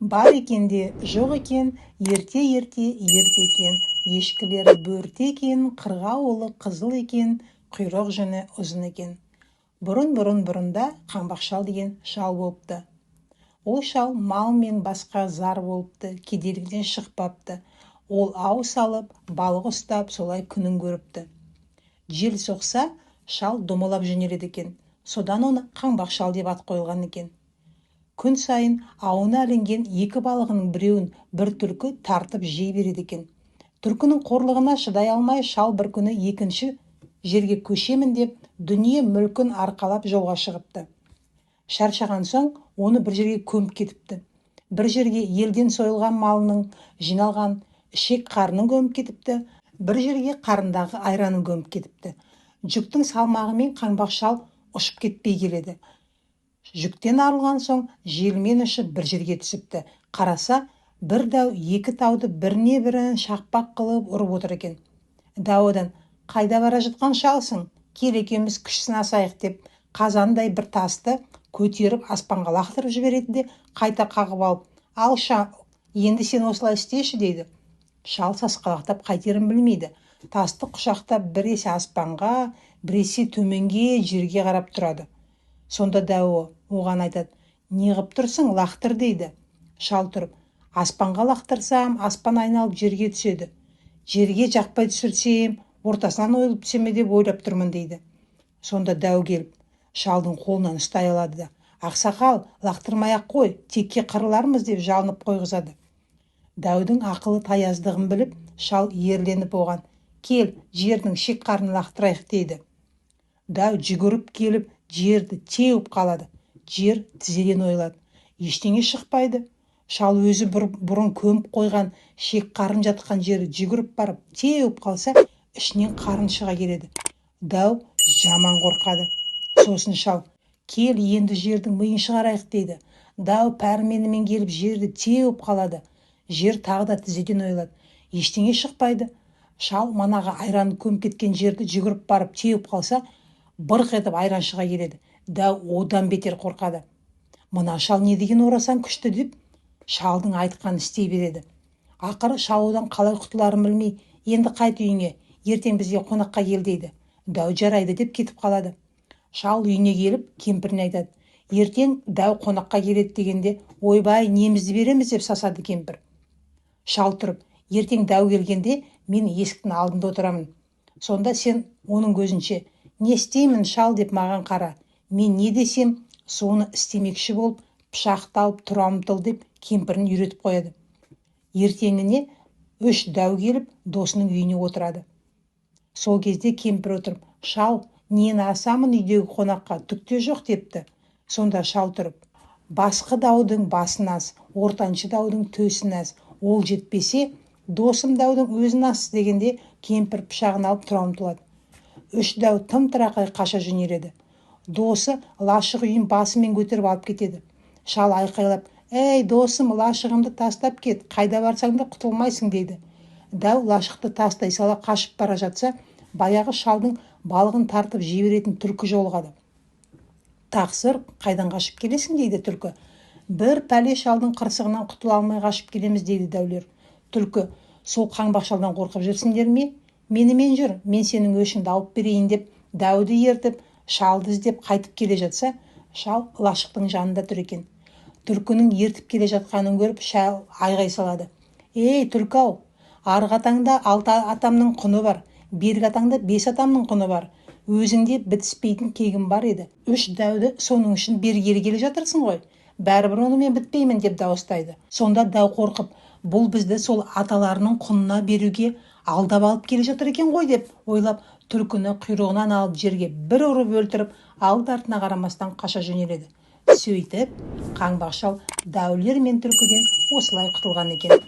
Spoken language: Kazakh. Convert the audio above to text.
Бар екен де жоқ екен, ерте екен, ешкілері бөрте екен, қырғауылы қызыл екен, құйрық жүні ұзын екен. Бұрында қаңбақ шал деген шал болыпты. Ол шал мал мен басқа зар болыпты, кедейліктен шықпапты. Ол ау салып, балық ұстап, солай күнін көріпті. Жел соқса, шал домалап жөнеледі екен. Содан оны қаңбақ шал деп ат қойылған екен. Күн сайын ауына ілінген екі балығының біреуін бір түлкі тартып жей береді екен. Түлкінің қорлығына шыдай алмай, шал бір күні екінші жерге көшемін деп, дүние мүлкін арқалап жолға шығыпты. Шаршаған соң, оны бір жерге көміп кетіпті. Бір жерге елден сойылған малының жиналған ішек қарынын көміп кетіпті, бір жерге қарындағы айранын көміп кетіпті. Жүктің салмағымен қаңбақ шал ұшып кетпей келеді. Жүктен арылған соң желмен ұшып бір жерге түсіпті. Қараса, бір дәу екі тауды біріне бірін шақпақ қылып ұрып отыр екен. Дәу одан: "Қайда бара жатқан шалсың? Кел екеуміз күш сынасайық" деп, қазандай бір тасты көтеріп аспанға лақтырып жібереді де, қайта қағып алып: "Ал шал, енді сен осылай істеші" дейді. Шал сасқалақтап қайтерін білмейді. Тасты құшақтап біресе аспанға, біресе төменге, жерге қарап тұрады. Сонда дәуі оған айтады: "Неғып тұрсың, лақтыр" дейді. Шал тұрып: "Аспанға лақтырсам, аспан айналып жерге түседі. Жерге жақпай түсірсем, ортасынан ойылып түсеме деп ойлап тұрмын" дейді. Сонда дәу келіп, шалдың қолынан ұстай алады да: "Ақсақал, лақтырмай-ақ қой, текке қырылармыз" деп жалынып қойғызады. Дәудің ақылы таяздығын біліп, шал ерленіп оған: "Кел, жердің шек қарнын лақтырайық" дейді. Дәу жүгіріп келіп, жерді теуіп қалады. Жер тізеден ойылады. Ештеңе шықпайды. Шал өзі бұрын көміп қойған шек қарын жатқан жері жүгіріп барып теуіп қалса, ішінен қарын шыға келеді. Дәу жаман қорқады. Сосын шал: "Кел, енді жердің миын шығарайық" дейді. Дәу пәрменімен келіп жерді теуіп қалады. Жер тағы да тізеден ойылады. Ештеңе шықпайды. Шал манағы айран көміп кеткен жерді жүгіріп барып теуіп қалса, бұрқ етіп айран шыға келеді. Дәу одан бетер қорқады. Мына шал не деген орасан күшті деп, шалдың айтқанын істей береді. Ақыры шал одан қалай құтыларын білмей: "Енді қайт үйіңе, ертең бізге қонаққа кел" дейді. Дәу жарайды деп кетіп қалады. Шал үйіне келіп, кемпіріне айтады: "Ертең дәу қонаққа келеді" дегенде: "Ойбай, немізді береміз" деп сасады кемпір. Шал тұрып: "Ертең дәу келгенде мен есіктің алдында отырамын. Сонда сен оның көзінше: 'Не істеймін, шал' деп маған қара. Мен не десем, соны істемекші болып, пышақты алып тұра ұмтыл" деп кемпірін үйретіп қояды. Ертеңіне 3 дәу келіп, досының үйіне отырады. Сол кезде кемпір отырып: "Шал, нені асамын үйдегі қонаққа, түк те жоқ" депті. Сонда шал тұрып: "Басқы даудың басын ас, ортаншы даудың төсін ас, ол жетпесе, досым даудың өзін ас" дегенде, кемпір пышағын алып тұра ұмтылады. 3 дәу тым-тырақай қаша жөнеледі. Досы лашық үйін басымен көтеріп алып кетеді. Шал айқайлап: "Ей, досым, лашығымды тастап кет, қайда барсаң да құтылмайсың" дейді. Дәу лашықты тастай сала қашып бара жатса, баяғы шалдың балығын тартып жіберетін түлкі жолығады. "Тақсыр, қайдан қашып келесің" дейді түлкі. "Бір пәле шалдың қырсығынан құтыла алмай қашып келеміз" дейді дәулер. Түлкі: "Сол қаңбақ шалдан қорқып жүрсіңдер ме? Менімен жүр, мен сенің өшіңді алып берейін" деп, дәуді ертіп, шалды іздеп қайтып келе жатса, шал лашықтың жанында тұр екен. Түлкінің ертіп келе жатқанын көріп, шал айғай салады: "Ей, түлкі-ау, арғы атаңда 6 атамның құны бар, бергі атаңда 5 атамның құны бар. Өзіңде бітіспейтін кегім бар еді. 3 дәуді соның үшін бергелі келе жатырсың ғой. Бәрібір оны мен бітпеймін" деп дауыстайды. Сонда дәу қорқып: "Бұл бізді сол аталарының құнына беруге алдап алып келе жатыр екен ғой" деп ойлап, түлкіні құйрығынан алып жерге бір ұрып өлтіріп, алды-артына қарамастан қаша жөнеледі. Сөйтіп, қаңбақ шал дәулер мен түлкіден осылай құтылған екен.